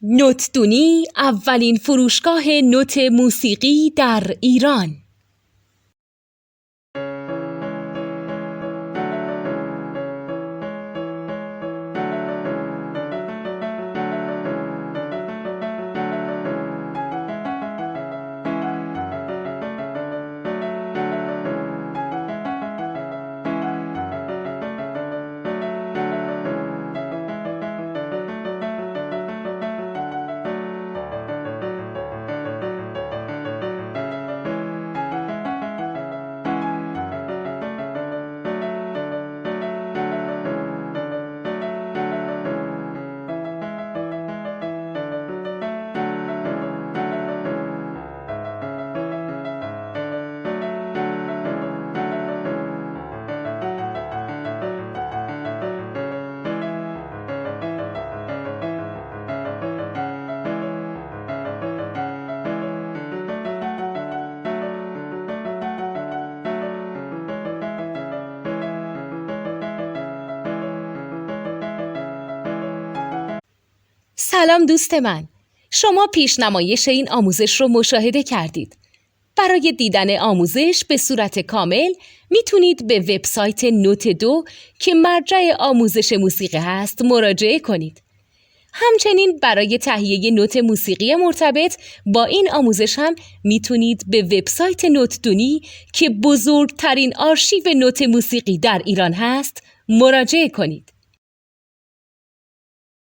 نوتدونی اولین فروشگاه نوت موسیقی در ایران. سلام دوست من، شما پیشنمایش این آموزش رو مشاهده کردید. برای دیدن آموزش به صورت کامل میتونید به وبسایت نوت 2 که مرجع آموزش موسیقی هست مراجعه کنید. همچنین برای تهیه نوت موسیقی مرتبط با این آموزش هم میتونید به وبسایت نوتدونی که بزرگترین آرشیو نوت موسیقی در ایران هست مراجعه کنید.